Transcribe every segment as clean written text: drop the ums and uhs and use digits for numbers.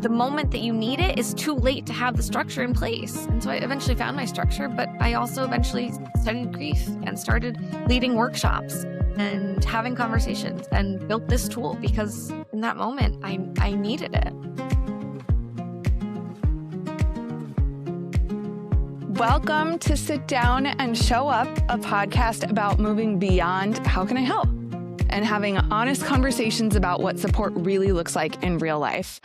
the moment that you need it is too late to have the structure in place. And so I eventually found my structure, but I also eventually studied grief and started leading workshops and having conversations and built this tool because in that moment I needed it. Welcome to Sit Down and Show Up, a podcast about moving beyond how can I help and having honest conversations about what support really looks like in real life.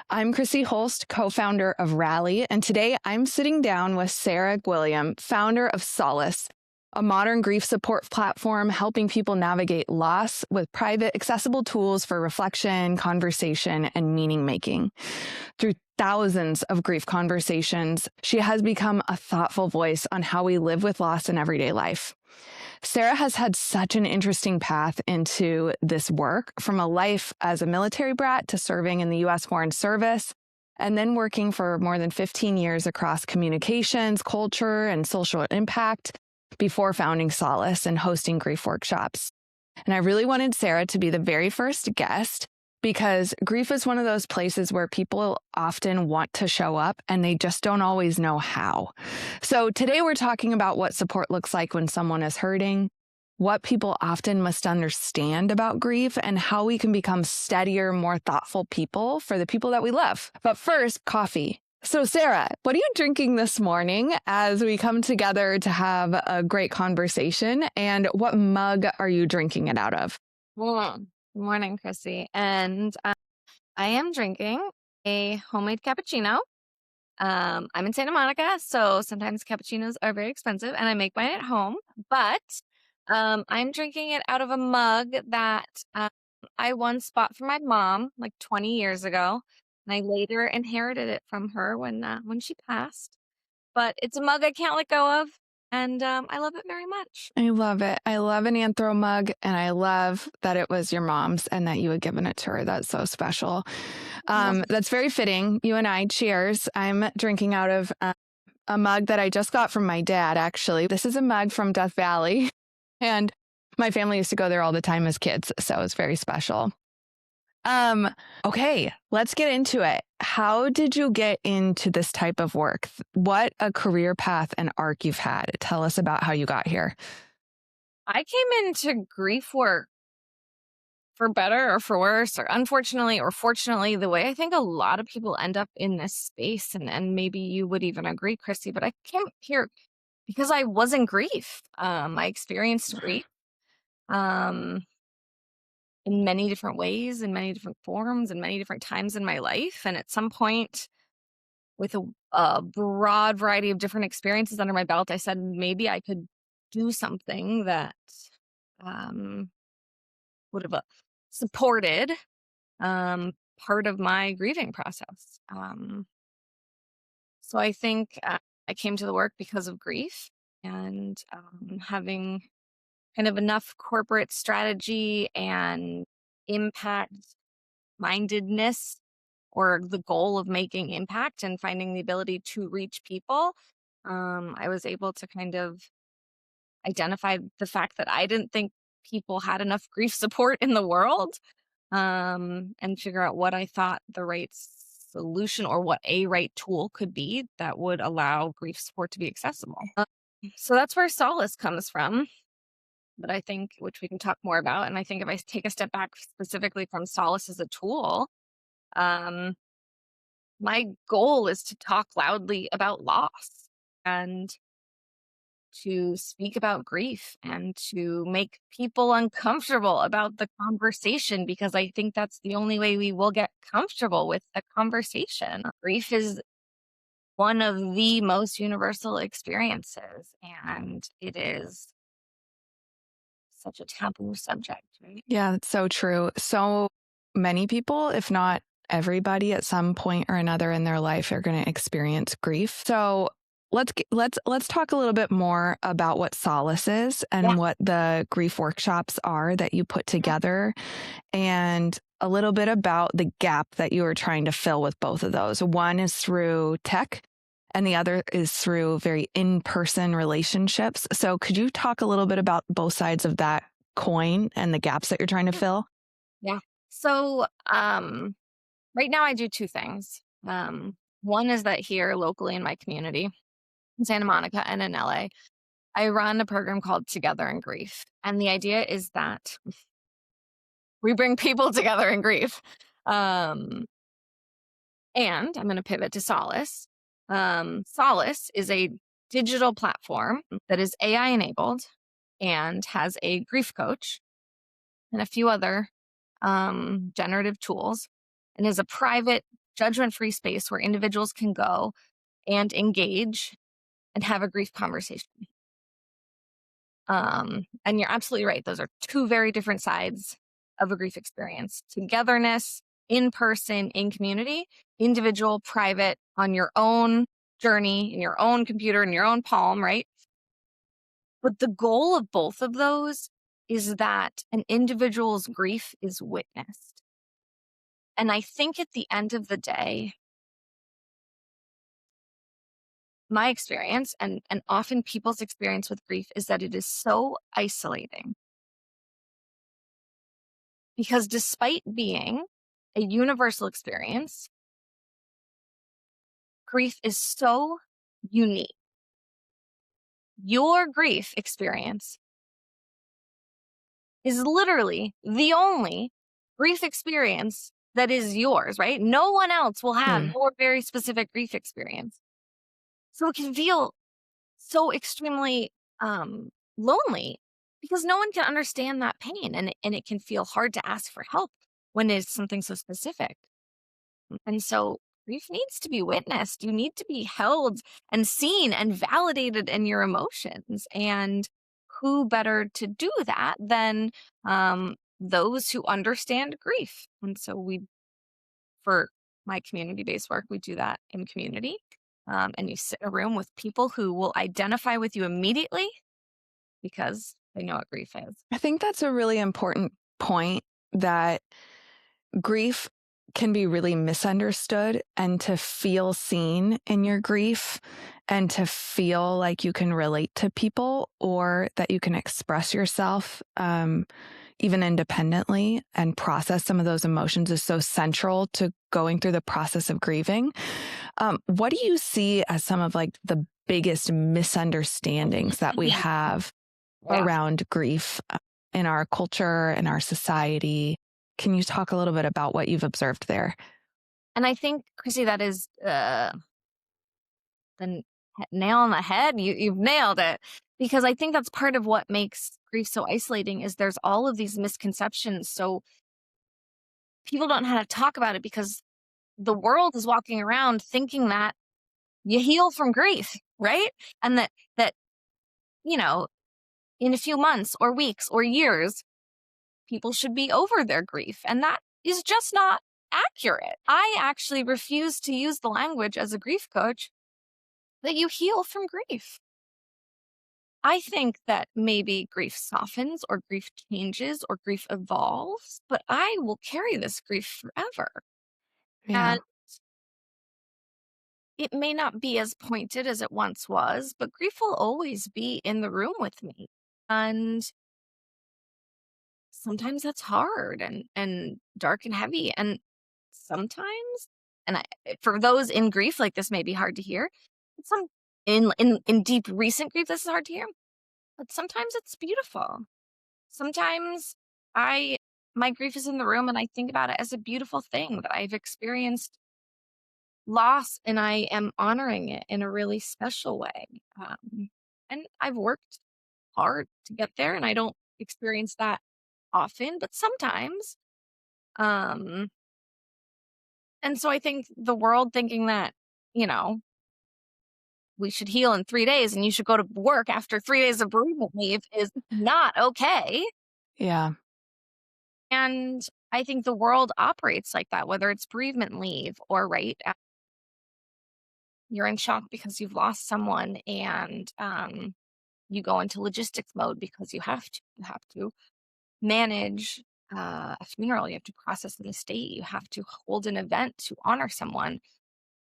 I'm Krissy, co-founder of Rally, and today I'm sitting down with Sarah Gwilliam, founder of Solace, a modern grief support platform helping people navigate loss with private, accessible tools for reflection, conversation, and meaning making. Through thousands of grief conversations, she has become a thoughtful voice on how we live with loss in everyday life. Sarah has had such an interesting path into this work, from a life as a military brat to serving in the U.S. Foreign Service, and then working for more than 15 years across communications, culture, and social impact before founding Solace and hosting grief workshops. And I really wanted Sarah to be the very first guest because grief is one of those places where people often want to show up and they just don't always know how. So today we're talking about what support looks like when someone is hurting, what people often must understand about grief, and how we can become steadier, more thoughtful people for the people that we love. But first, coffee. So Sarah, what are you drinking this morning as we come together to have a great conversation? And what mug are you drinking it out of? Good morning, Krissy. And I am drinking a homemade cappuccino. I'm in Santa Monica, so sometimes cappuccinos are very expensive, and I make mine at home. But I'm drinking it out of a mug that I once bought for my mom like 20 years ago. And I later inherited it from her when she passed. But it's a mug I can't let go of, and I love it very much. I love it. I love an anthro mug, and I love that it was your mom's and that you had given it to her. That's so special. That's very fitting. You and I, cheers. I'm drinking out of a mug that I just got from my dad, actually. This is a mug from Death Valley, and my family used to go there all the time as kids, so it's very special. Okay, let's get into it. How did you get into this type of work? What a career path and arc you've had. Tell us about how you got here. I came into grief work for better or for worse, or unfortunately or fortunately, the way I think a lot of people end up in this space, and maybe you would even agree, Krissy, but I came here because I was in grief. I experienced grief. In many different ways, in many different forms, in many different times in my life. And at some point, with a broad variety of different experiences under my belt, I said maybe I could do something that would have supported part of my grieving process. So I think I came to the work because of grief and having kind of enough corporate strategy and impact mindedness, or the goal of making impact and finding the ability to reach people. I was able to kind of identify the fact that I didn't think people had enough grief support in the world, and figure out what I thought the right solution or what a right tool could be that would allow grief support to be accessible. So that's where Solace comes from. But I think, which we can talk more about, and I think if I take a step back specifically from Solace as a tool, my goal is to talk loudly about loss and to speak about grief and to make people uncomfortable about the conversation, because I think that's the only way we will get comfortable with the conversation. Grief is one of the most universal experiences, and it is such a taboo subject, right? Yeah, that's so true. So many people, if not everybody, at some point or another in their life are going to experience grief. So let's talk a little bit more about what Solace is and what the grief workshops are that you put together, and a little bit about the gap that you were trying to fill with both of those. One is through tech, and the other is through very in-person relationships. So could you talk a little bit about both sides of that coin and the gaps that you're trying to fill? Yeah. So right now I do two things. One is that here locally in my community, in Santa Monica and in LA, I run a program called Together in Grief. And the idea is that we bring people together in grief. Um, and I'm going to pivot to Solace. Solace is a digital platform that is AI enabled and has a grief coach and a few other generative tools, and is a private, judgment free space where individuals can go and engage and have a grief conversation. And you're absolutely right. Those are two very different sides of a grief experience: togetherness, in person, in community, individual, private, on your own journey, in your own computer, in your own palm, right? But the goal of both of those is that an individual's grief is witnessed. And I think at the end of the day, my experience and often people's experience with grief is that it is so isolating. Because despite being a universal experience, grief is so unique. Your grief experience is literally the only grief experience that is yours, right? No one else will have your very specific grief experience. So it can feel so extremely lonely because no one can understand that pain, and it can feel hard to ask for help when it's something so specific. And so grief needs to be witnessed. You need to be held and seen and validated in your emotions. And who better to do that than those who understand grief? And so for my community-based work, we do that in community. And you sit in a room with people who will identify with you immediately because they know what grief is. I think that's a really important point, that grief can be really misunderstood, and to feel seen in your grief and to feel like you can relate to people or that you can express yourself even independently and process some of those emotions is so central to going through the process of grieving. What do you see as some of like the biggest misunderstandings that we have around grief in our culture, in our society? Can you talk a little bit about what you've observed there? And I think, Krissy, that is the nail on the head. You've nailed it. Because I think that's part of what makes grief so isolating is there's all of these misconceptions. So people don't know how to talk about it because the world is walking around thinking that you heal from grief, right? And that, you know, in a few months or weeks or years, people should be over their grief. And that is just not accurate. I actually refuse to use the language as a grief coach that you heal from grief. I think that maybe grief softens or grief changes or grief evolves, but I will carry this grief forever. Yeah. And it may not be as pointed as it once was, but grief will always be in the room with me. And sometimes that's hard and dark and heavy. And sometimes, for those in grief, like this may be hard to hear. Some in deep recent grief, this is hard to hear. But sometimes it's beautiful. Sometimes my grief is in the room and I think about it as a beautiful thing that I've experienced loss, and I am honoring it in a really special way. And I've worked hard to get there, and I don't experience that often, but sometimes. Um, and so I think the world thinking that, you know, we should heal in 3 days and you should go to work after 3 days of bereavement leave is not okay. Yeah. And I think the world operates like that, whether it's bereavement leave or you're in shock because you've lost someone, and you go into logistics mode because you have to manage a funeral, you have to process an estate, you have to hold an event to honor someone,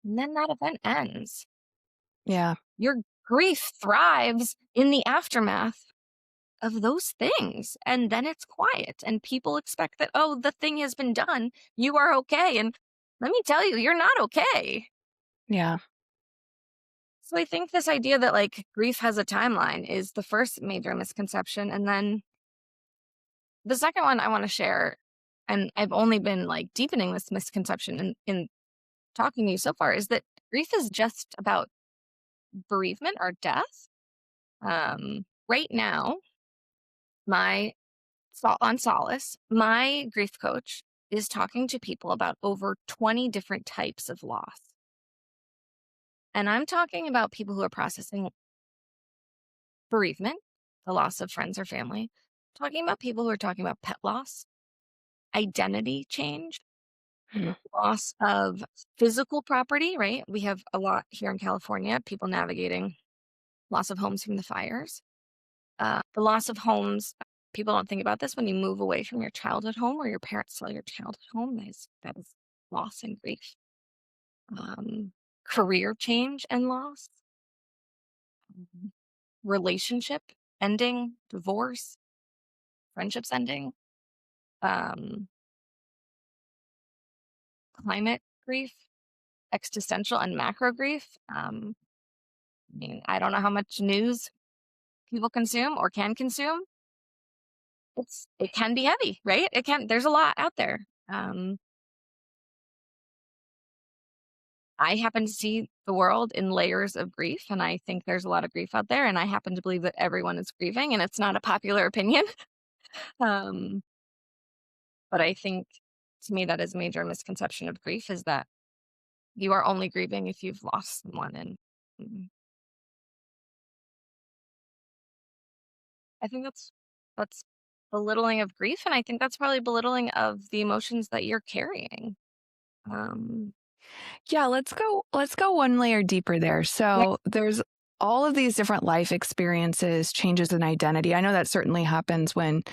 and then that event ends. Yeah. Your grief thrives in the aftermath of those things, and then it's quiet and people expect that, oh, the thing has been done, you are okay. And let me tell you, you're not okay. Yeah. So I think this idea that like grief has a timeline is the first major misconception. And then the second one I want to share, and I've only been like deepening this misconception in talking to you so far, is that grief is just about bereavement or death. Right now, on Solace, my grief coach is talking to people about over 20 different types of loss. And I'm talking about people who are processing bereavement, the loss of friends or family, talking about people who are talking about pet loss, identity change, Mm. loss of physical property, right? We have a lot here in California, people navigating loss of homes from the fires. The loss of homes, people don't think about this when you move away from your childhood home or your parents sell your childhood home. That is loss and grief. Career change and loss, mhm, relationship ending, divorce, friendships ending, um, climate grief, existential and macro grief. I mean, I don't know how much news people consume or can consume. It can be heavy, right? There's a lot out there. Um, I happen to see the world in layers of grief, and I think there's a lot of grief out there, and I happen to believe that everyone is grieving, and it's not a popular opinion. Um, but I think to me that is a major misconception of grief is that you are only grieving if you've lost someone, and mm, I think that's belittling of grief, and I think that's probably belittling of the emotions that you're carrying. Um, Yeah, let's go one layer deeper there. yeah, So there's all of these different life experiences, changes in identity. I know that certainly happens when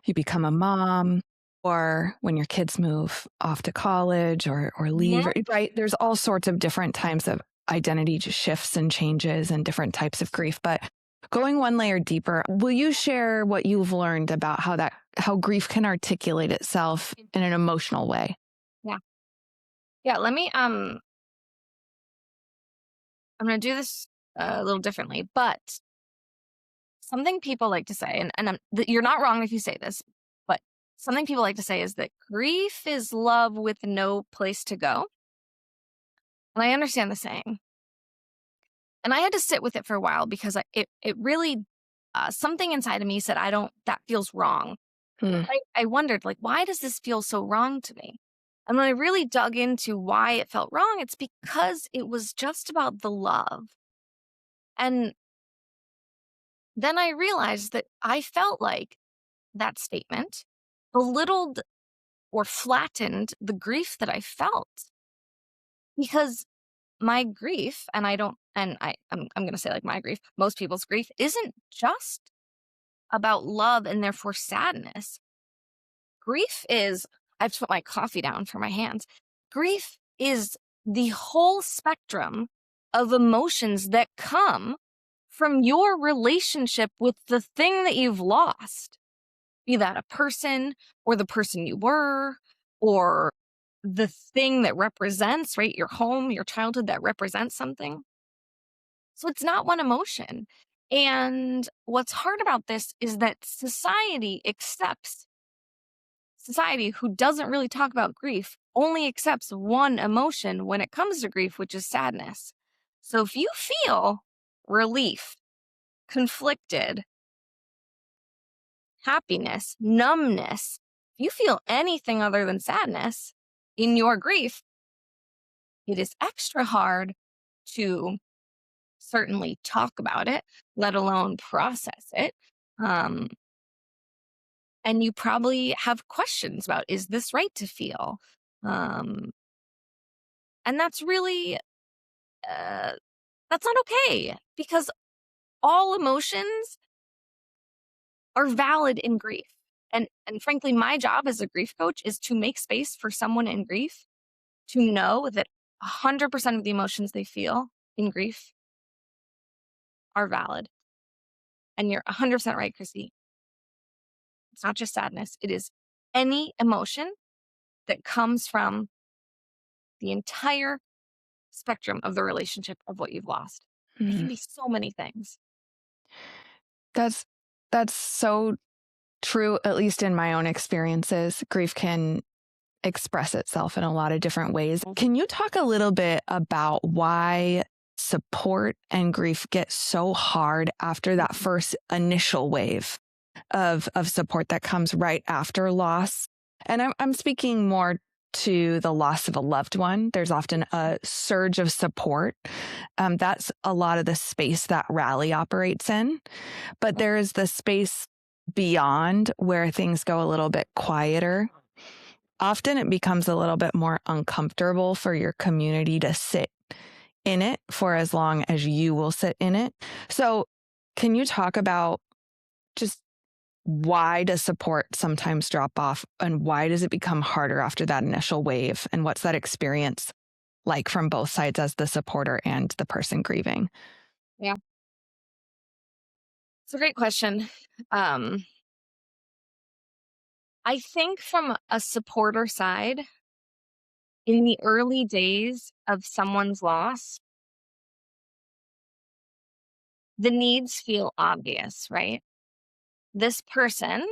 you become a mom or when your kids move off to college or leave, yeah, right? There's all sorts of different types of identity shifts and changes and different types of grief. But going one layer deeper, will you share what you've learned about how grief can articulate itself in an emotional way? yeah, yeah. Let me. I'm gonna do this a little differently, but something people like to say, you're not wrong if you say this, but something people like to say is that grief is love with no place to go. And I understand the saying. And I had to sit with it for a while because it really, something inside of me said, that feels wrong. Hmm. I wondered, like, why does this feel so wrong to me? And when I really dug into why it felt wrong, it's because it was just about the love. And then I realized that I felt like that statement belittled or flattened the grief that I felt because my grief, and I don't, and I'm going to say like my grief, most people's grief isn't just about love and therefore sadness. Grief is, I have to put my coffee down for my hands. Grief is the whole spectrum of emotions that come from your relationship with the thing that you've lost, be that a person or the person you were, or the thing that represents, right? Your home, your childhood that represents something. So it's not one emotion. And what's hard about this is that society who doesn't really talk about grief only accepts one emotion when it comes to grief, which is sadness. So if you feel relief, conflicted, happiness, numbness, if you feel anything other than sadness in your grief, it is extra hard to certainly talk about it, let alone process it. Um, and you probably have questions about, is this right to feel? Um, and that's really, uh, that's not okay because all emotions are valid in grief. And frankly, my job as a grief coach is to make space for someone in grief to know that 100% of the emotions they feel in grief are valid. And you're 100% right, Krissy. It's not just sadness, it is any emotion that comes from the entire spectrum of the relationship of what you've lost. It can Mm. be so many things. That's that's so true, at least in my own experiences. Grief can express itself in a lot of different ways. Can you talk a little bit about why support and grief get so hard after that first initial wave of support that comes right after loss? And I'm speaking more to the loss of a loved one. There's often a surge of support. That's a lot of the space that Rally operates in. But there is the space beyond where things go a little bit quieter. Often it becomes a little bit more uncomfortable for your community to sit in it for as long as you will sit in it. So, can you talk about just why does support sometimes drop off and why does it become harder after that initial wave? And what's that experience like from both sides as the supporter and the person grieving? Yeah, it's a great question. Um, I think from a supporter side, in the early days of someone's loss, the needs feel obvious, right? This person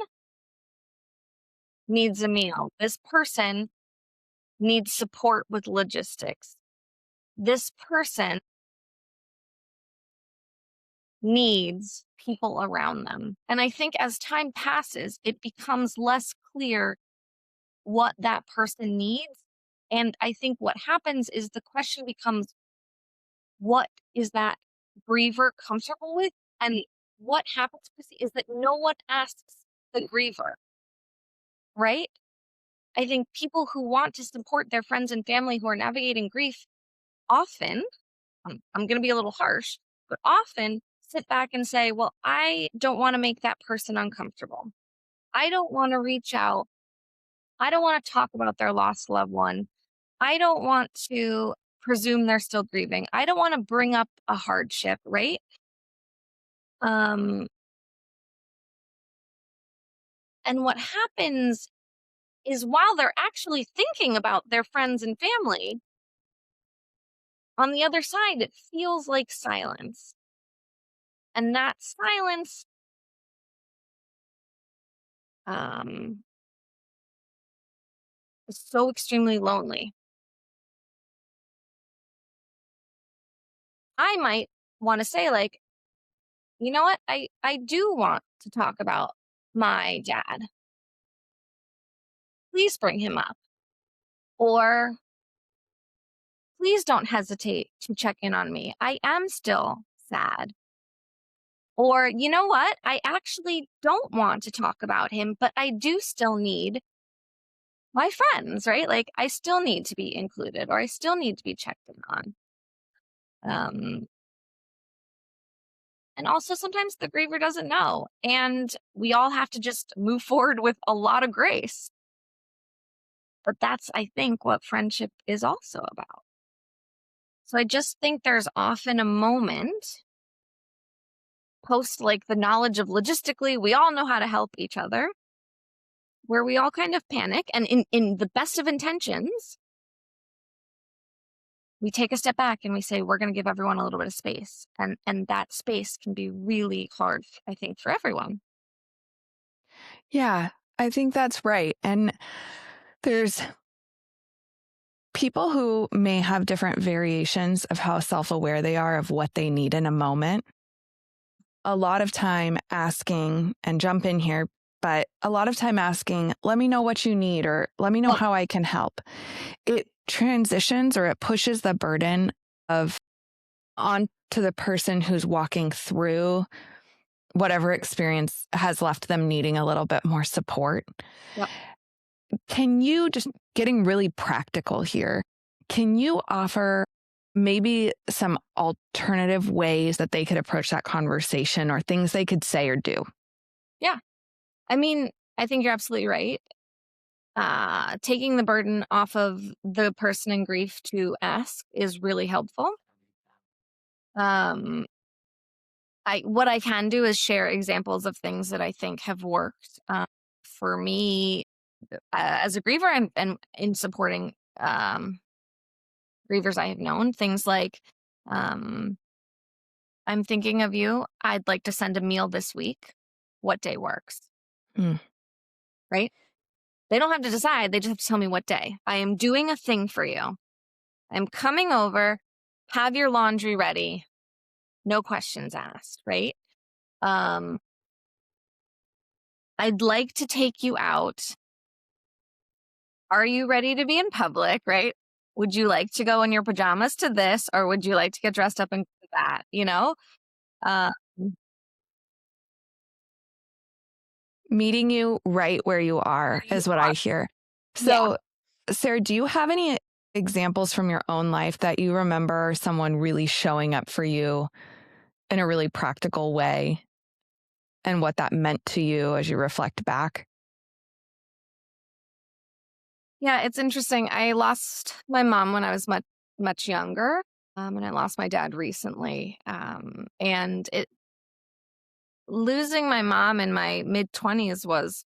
needs a meal. This person needs support with logistics. This person needs people around them. And I think as time passes, it becomes less clear what that person needs. And I think what happens is the question becomes, what is that griever comfortable with? And what happens, Krissy, is that no one asks the griever, right? I think people who want to support their friends and family who are navigating grief often, I'm going to be a little harsh, but often sit back and say, well, I don't want to make that person uncomfortable. I don't want to reach out. I don't want to talk about their lost loved one. I don't want to presume they're still grieving. I don't want to bring up a hardship, right? Um, and what happens is while they're actually thinking about their friends and family, on the other side, it feels like silence. And that silence um, is so extremely lonely. I might want to say, like, you know what? I do want to talk about my dad. Please bring him up. Or please don't hesitate to check in on me. I am still sad. Or, you know what? I actually don't want to talk about him, but I do still need my friends, right? Like, I still need to be included or I still need to be checked in on. Um, and also, sometimes the griever doesn't know. And we all have to just move forward with a lot of grace. But that's, I think, what friendship is also about. So I just think there's often a moment post like the knowledge of logistically, we all know how to help each other, where we all kind of panic. And in the best of intentions, we take a step back and we say, we're going to give everyone a little bit of space. And that space can be really hard, I think, for everyone. Yeah, I think that's right. And there's people who may have different variations of how self-aware they are of what they need in a moment. A lot of time asking, and jump in here, but a lot of time asking, let me know what you need or let me know how I can help. It transitions or it pushes the burden of onto the person who's walking through whatever experience has left them needing a little bit more support. Yep. Can you, just getting really practical here, can you offer maybe some alternative ways that they could approach that conversation or things they could say or do? Yeah. I mean, I think you're absolutely right. Taking the burden off of the person in grief to ask is really helpful. Um, what I can do is share examples of things that I think have worked for me as a griever and in supporting grievers I have known. Things like, um, I'm thinking of you. I'd like to send a meal this week. What day works? Mm. Right? They don't have to decide. They just have to tell me what day. I am doing a thing for you. I'm coming over. Have your laundry ready. No questions asked, right? Um, I'd like to take you out. Are you ready to be in public, right? Would you like to go in your pajamas to this, or would you like to get dressed up and go to that, you know? Uh, Meeting you right where you where are you is what are. I hear. Yeah. So, Sarah, do you have any examples from your own life that you remember someone really showing up for you in a really practical way and what that meant to you as you reflect back? Yeah, it's interesting. I lost my mom when I was much younger, and I lost my dad recently. And it losing my mom in my mid-20s was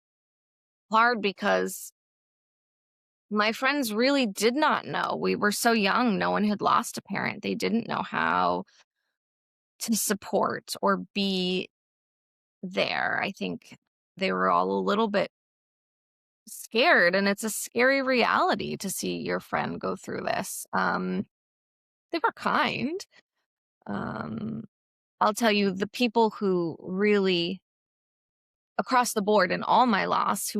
hard because my friends really did not know. We were so young, no one had lost a parent. They didn't know how to support or be there. I think they were all a little bit scared, and it's a scary reality to see your friend go through this. They were kind. Um, I'll tell you, the people who really, across the board in all my loss,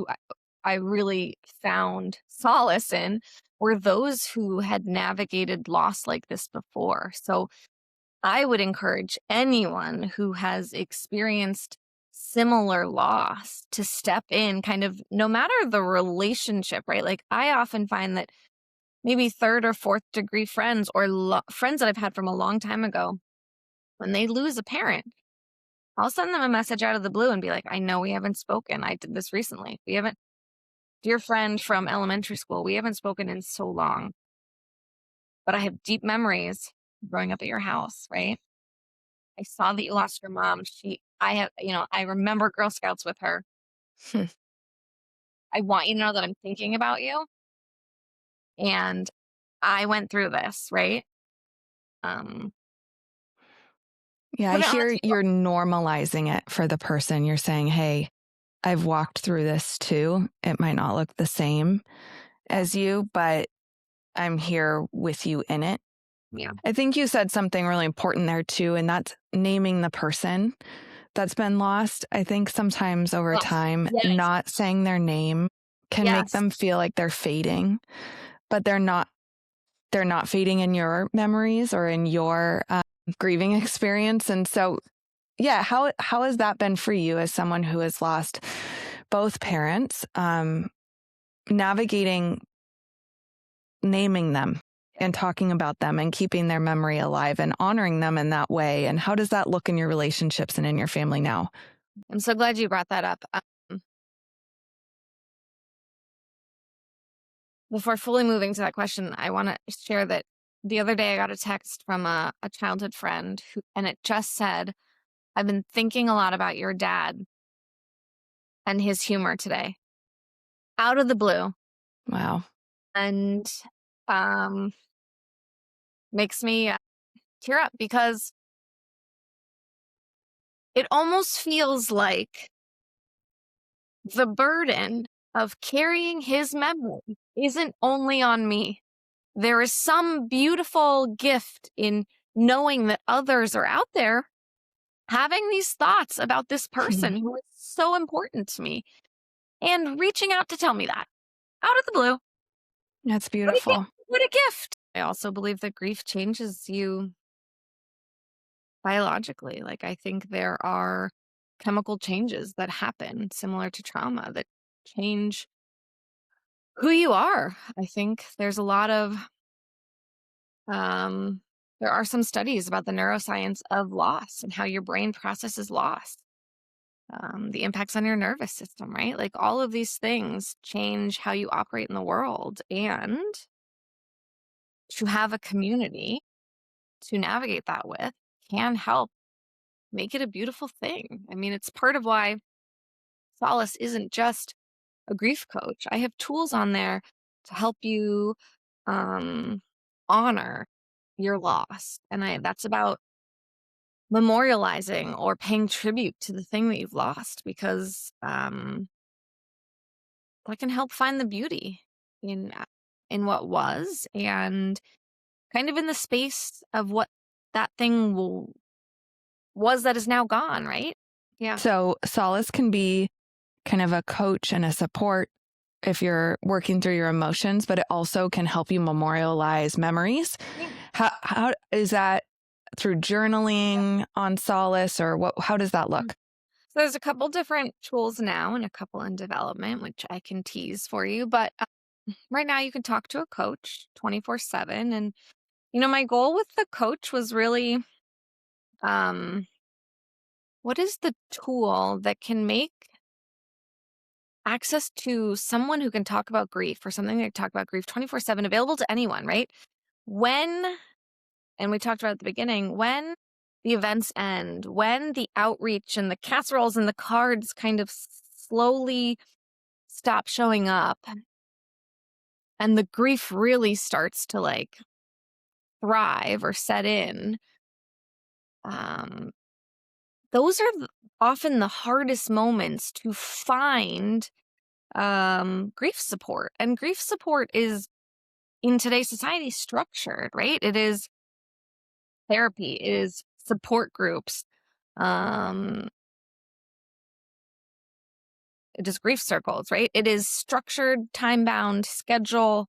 I really found solace in were those who had navigated loss like this before. So I would encourage anyone who has experienced similar loss to step in, kind of no matter the relationship, right? Like, I often find that maybe third or fourth degree friends or friends that I've had from a long time ago, when they lose a parent, I'll send them a message out of the blue and be like, I know we haven't spoken. I did this recently. We haven't, dear friend from elementary school, we haven't spoken in so long, but I have deep memories growing up at your house, right? I saw that you lost your mom. I have, I remember Girl Scouts with her. I want you to know that I'm thinking about you. And I went through this, right? Um, Yeah, I Put it on the hear table. you're normalizing it for the person. You're saying, hey, I've walked through this too. It might not look the same as you, but I'm here with you in it. Yeah. I think you said something really important there too, and that's naming the person that's been lost. I think sometimes over Yes. time, Yes. not saying their name can make Yes. them feel like they're fading, but they're not fading in your memories or in your grieving experience. And so, yeah, how has that been for you as someone who has lost both parents, navigating naming them and talking about them and keeping their memory alive and honoring them in that way? And how does that look in your relationships and in your family now? I'm so glad you brought that up. Before fully moving to that question, I want to share that the other day I got a text from a childhood friend and it just said, I've been thinking a lot about your dad and his humor today, out of the blue. Wow. And um, makes me tear up because it almost feels like the burden of carrying his memory isn't only on me. There is some beautiful gift in knowing that others are out there having these thoughts about this person who is so important to me and reaching out to tell me that out of the blue. That's What a gift. beautiful. What a gift. I also believe that grief changes you biologically. Like, I think there are chemical changes that happen similar to trauma that change who you are. I think there's a lot of, um, there are some studies about the neuroscience of loss and how your brain processes loss, the impacts on your nervous system, right? Like, all of these things change how you operate in the world. And to have a community to navigate that with can help make it a beautiful thing. I mean, it's part of why Solace isn't just a grief coach. I have tools on there to help you, um, honor your loss. And that's about memorializing or paying tribute to the thing that you've lost, because that can help find the beauty in what was, and kind of in the space of what that thing was that is now gone, right? Yeah. So Solace can be kind of a coach and a support if you're working through your emotions, but it also can help you memorialize memories. Yeah. How is that, through journaling on Solace, or what? How does that look? So there's a couple different tools now and a couple in development, which I can tease for you. But right now you can talk to a coach 24/7. And, my goal with the coach was really, what is the tool that can make access to someone who can talk about grief, or something that talk about grief 24/7 available to anyone, right? And we talked about at the beginning, when the events end, when the outreach and the casseroles and the cards kind of slowly stop showing up, and the grief really starts to like thrive or set in, um, those are often the hardest moments to find grief support. And grief support is, in today's society, structured, right? It is therapy, it is support groups, um, it is grief circles, right? It is structured, time bound, schedule,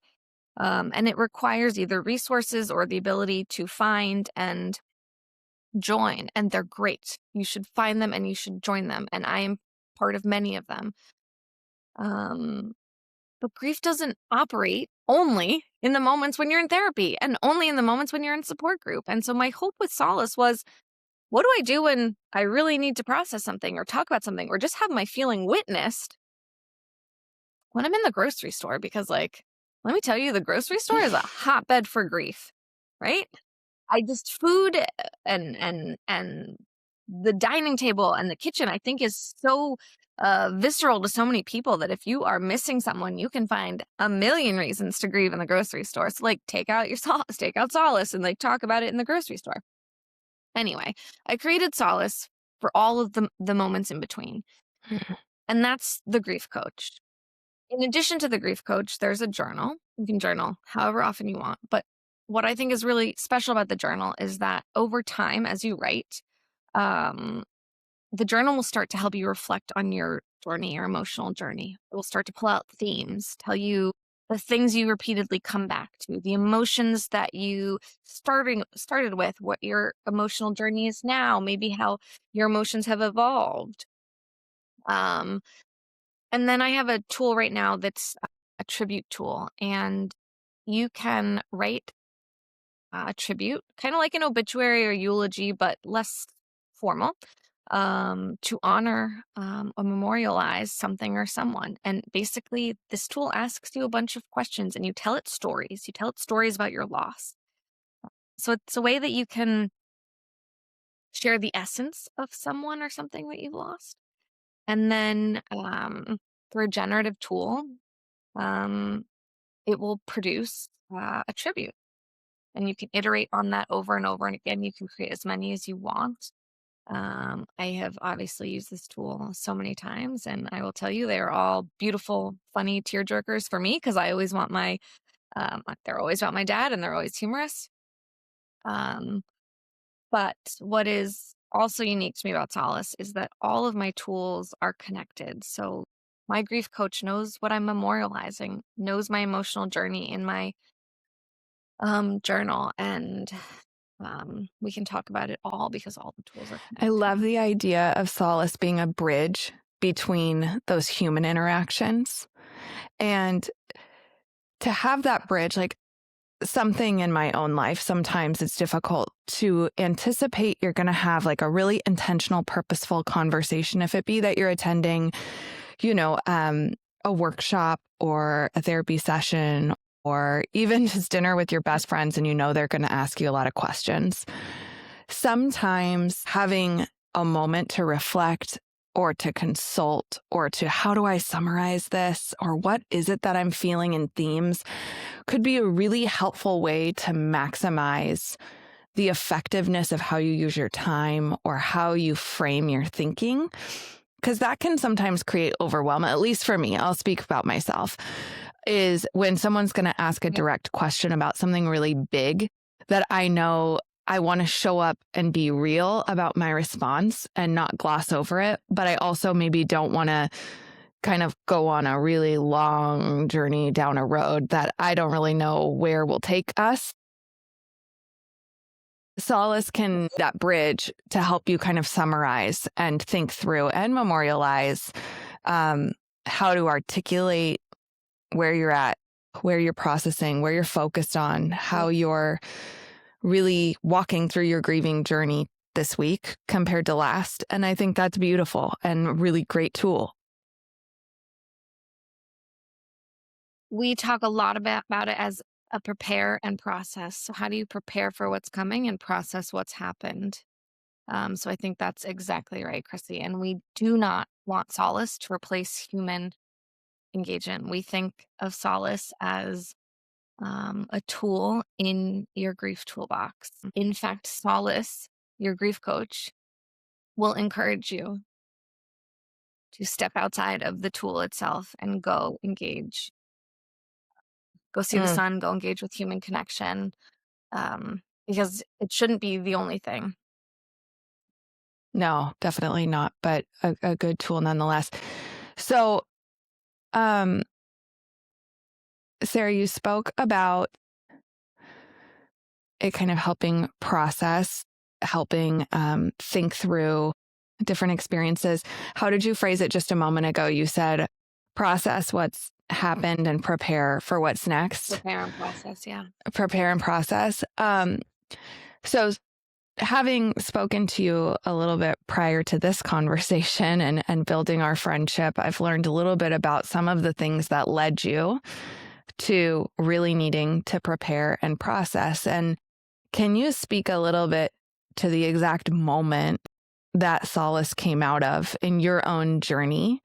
and it requires either resources or the ability to find and join. And they're great. You should find them and you should join them. And I am part of many of them. But grief doesn't operate only in the moments when you're in therapy and only in the moments when you're in support group. And so my hope with Solace was, what do I do when I really need to process something or talk about something or just have my feeling witnessed when I'm in the grocery store? Because, like, let me tell you, the grocery store is a hotbed for grief, right? Food and the dining table and the kitchen, I think, is so visceral to so many people that if you are missing someone, you can find a million reasons to grieve in the grocery store. So, like, take out Solace and like talk about it in the grocery store. Anyway, I created Solace for all of the moments in between. And that's the grief coach. In addition to the grief coach, there's a journal. You can journal however often you want. But what I think is really special about the journal is that over time, as you write, the journal will start to help you reflect on your journey, your emotional journey. It will start to pull out themes, tell you the things you repeatedly come back to, the emotions that you started with, what your emotional journey is now, maybe how your emotions have evolved. And then I have a tool right now that's a tribute tool, and you can write a tribute, kind of like an obituary or eulogy, but less formal, to honor or memorialize something or someone. And basically, this tool asks you a bunch of questions, and you tell it stories. You tell it stories about your loss. So it's a way that you can share the essence of someone or something that you've lost. And then through a generative tool, it will produce a tribute. And you can iterate on that over and over and again. You can create as many as you want. I have obviously used this tool so many times, and I will tell you, they are all beautiful, funny tearjerkers for me, because I always want they're always about my dad, and they're always humorous. But what is also unique to me about Solace is that all of my tools are connected. So my grief coach knows what I'm memorializing, knows my emotional journey in my journal, and we can talk about it all because all the tools are connected. I love the idea of Solace being a bridge between those human interactions. And to have that bridge, like, something in my own life, sometimes it's difficult to anticipate you're going to have like a really intentional, purposeful conversation. If it be that you're attending, a workshop or a therapy session, or even just dinner with your best friends, and they're going to ask you a lot of questions. Sometimes having a moment to reflect or to consult or to, how do I summarize this? Or what is it that I'm feeling in themes? could be a really helpful way to maximize the effectiveness of how you use your time or how you frame your thinking, because that can sometimes create overwhelm. At least for me, I'll speak about myself, is when someone's going to ask a direct question about something really big that I know I want to show up and be real about my response and not gloss over it. But I also maybe don't want to kind of go on a really long journey down a road that I don't really know where will take us. Solace can that bridge to help you kind of summarize and think through and memorialize how to articulate where you're at, where you're processing, where you're focused on, how you're really walking through your grieving journey this week compared to last. And I think that's beautiful and a really great tool. We talk a lot about it as a prepare and process. So how do you prepare for what's coming and process what's happened? So I think that's exactly right, Krissy. And we do not want Solace to replace human engagement. We think of Solace as a tool in your grief toolbox. In fact, Solace, your grief coach, will encourage you to step outside of the tool itself and go engage. Go see the sun, go engage with human connection, because it shouldn't be the only thing. No, definitely not, but a good tool nonetheless. So, Sarah, you spoke about it kind of helping process, helping think through different experiences. How did you phrase it just a moment ago? You said process what's happened and prepare for what's next. Prepare and process, yeah. Prepare and process. So having spoken to you a little bit prior to this conversation and building our friendship, I've learned a little bit about some of the things that led you to really needing to prepare and process. And can you speak a little bit to the exact moment that Solace came out of in your own journey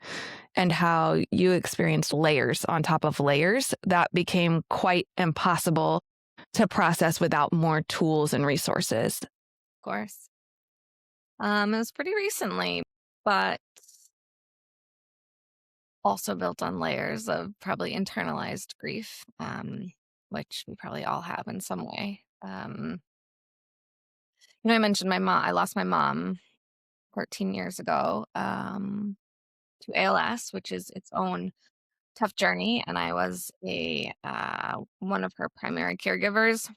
and how you experienced layers on top of layers that became quite impossible to process without more tools and resources? Of course. It was pretty recently, but also built on layers of probably internalized grief, which we probably all have in some way. I mentioned my mom. I lost my mom 13 years ago to ALS, which is its own tough journey, and I was one of her primary caregivers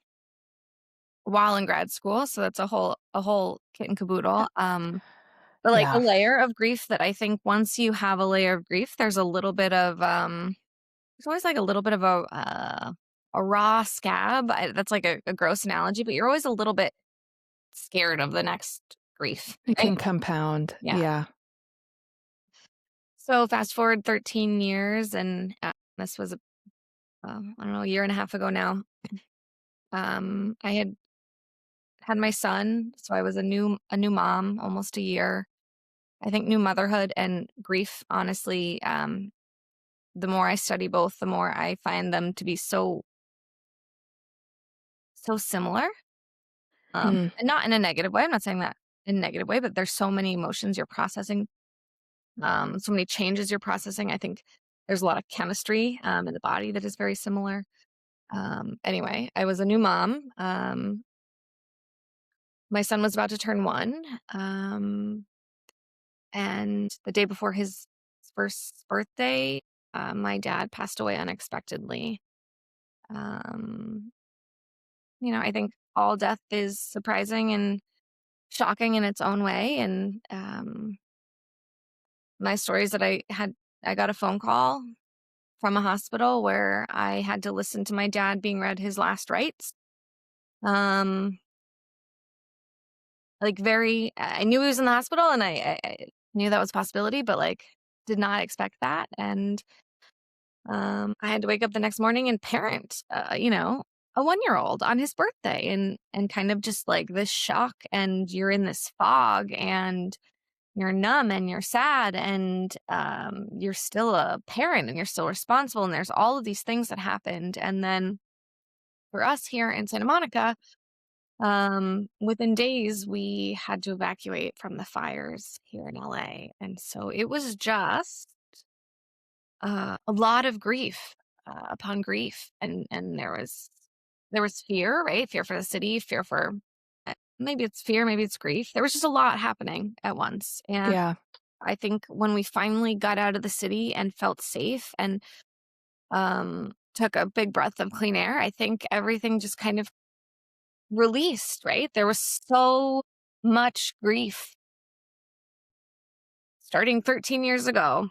while in grad school. So that's a whole kit and caboodle. But like a Yeah. layer of grief that I think once you have a layer of grief, there's a little bit of there's always like a little bit of a raw scab. That's like a gross analogy, but you're always a little bit scared of the next grief. It Right? can compound. Yeah. Yeah. So fast forward 13 years, and this was I don't know, a year and a half ago now. I had my son, so I was a new mom, almost a year. I think new motherhood and grief, honestly, the more I study both, the more I find them to be so similar. And not in a negative way. I'm not saying that in a negative way, but there's so many emotions you're processing, so many changes you're processing. I think there's a lot of chemistry in the body that is very similar. Anyway, I was a new mom. My son was about to turn 1. And the day before his first birthday, my dad passed away unexpectedly. I think all death is surprising and shocking in its own way. And my story is that I got a phone call from a hospital where I had to listen to my dad being read his last rites. I knew he was in the hospital, and I knew that was a possibility, but like did not expect that. And I had to wake up the next morning and parent, a 1-year-old on his birthday, and kind of just like this shock, and you're in this fog, and you're numb, and you're sad, and you're still a parent, and you're still responsible, and there's all of these things that happened. And then for us here in Santa Monica, within days, we had to evacuate from the fires here in LA. And so it was just a lot of grief upon grief. And there was fear, right? Fear for the city, fear for maybe it's fear, maybe it's grief. There was just a lot happening at once. And Yeah. I think when we finally got out of the city and felt safe and took a big breath of clean air, I think everything just kind of released, right? There was so much grief starting 13 years ago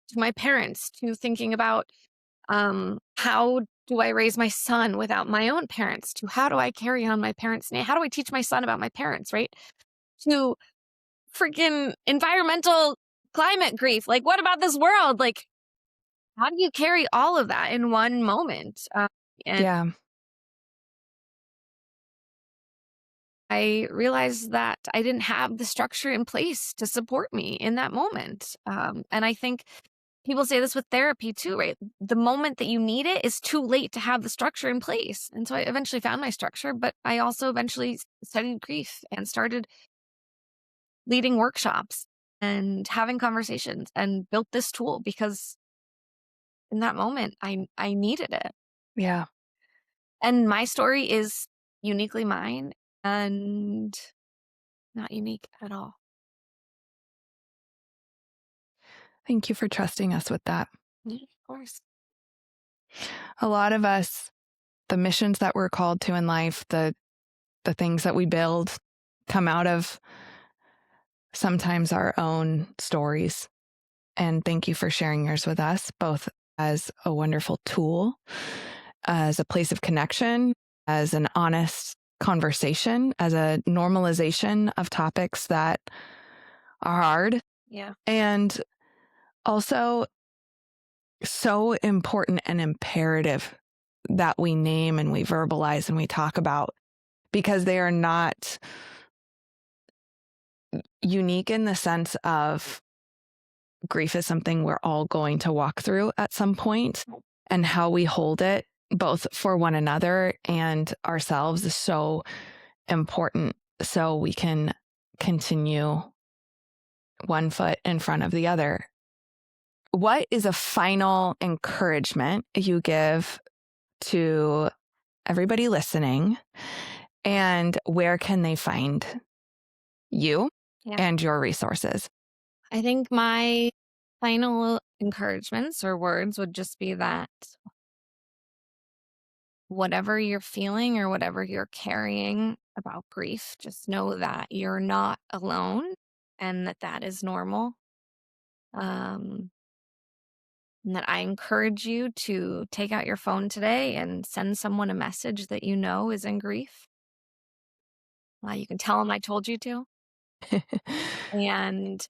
to my parents, to thinking about how do I raise my son without my own parents, to how do I carry on my parents' name? How do I teach my son about my parents, right? To freaking environmental climate grief. Like, what about this world? Like, how do you carry all of that in one moment? And Yeah. I realized that I didn't have the structure in place to support me in that moment. And I think people say this with therapy too, right? The moment that you need it is too late to have the structure in place. And so I eventually found my structure, but I also eventually studied grief and started leading workshops and having conversations and built this tool because in that moment I needed it. Yeah. And my story is uniquely mine and not unique at all. Thank you for trusting us with that. Yeah, of course. A lot of us, the missions that we're called to in life, the things that we build come out of sometimes our own stories. And thank you for sharing yours with us, both as a wonderful tool, as a place of connection, as an honest conversation, as a normalization of topics that are hard. Yeah. And also so important and imperative that we name and we verbalize and we talk about, because they are not unique in the sense of grief is something we're all going to walk through at some point, and how we hold it both for one another and ourselves is so important, so we can continue one foot in front of the other. What is a final encouragement you give to everybody listening, and where can they find you and your resources? I think my final encouragements or words would just be that whatever you're feeling or whatever you're carrying about grief, just know that you're not alone and that is normal. And that I encourage you to take out your phone today and send someone a message that you know is in grief. You can tell them I told you to. And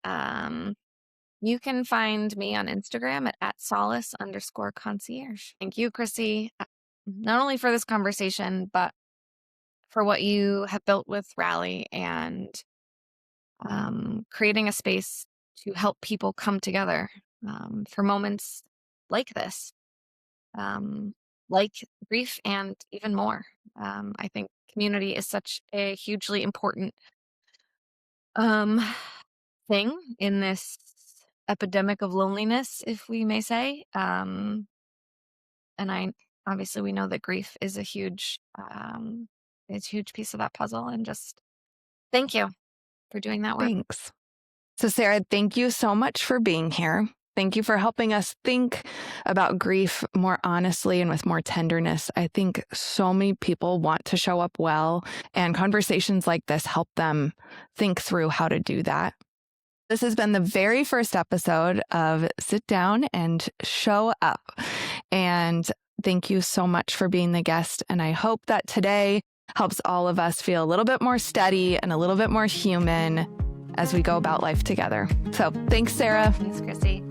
you can find me on Instagram at @Solace_concierge. Thank you, Krissy, not only for this conversation, but for what you have built with Rally and creating a space to help people come together for moments like this, like grief and even more. I think community is such a hugely important thing in this epidemic of loneliness, if we may say. And obviously we know that grief is a huge piece of that puzzle. And just thank you for doing that work. Thanks. So Sarah, thank you so much for being here. Thank you for helping us think about grief more honestly and with more tenderness. I think so many people want to show up well, and conversations like this help them think through how to do that. This has been the very first episode of Sit Down and Show Up. And thank you so much for being the guest. And I hope that today helps all of us feel a little bit more steady and a little bit more human as we go about life together. So thanks, Sarah. Thanks, Krissy.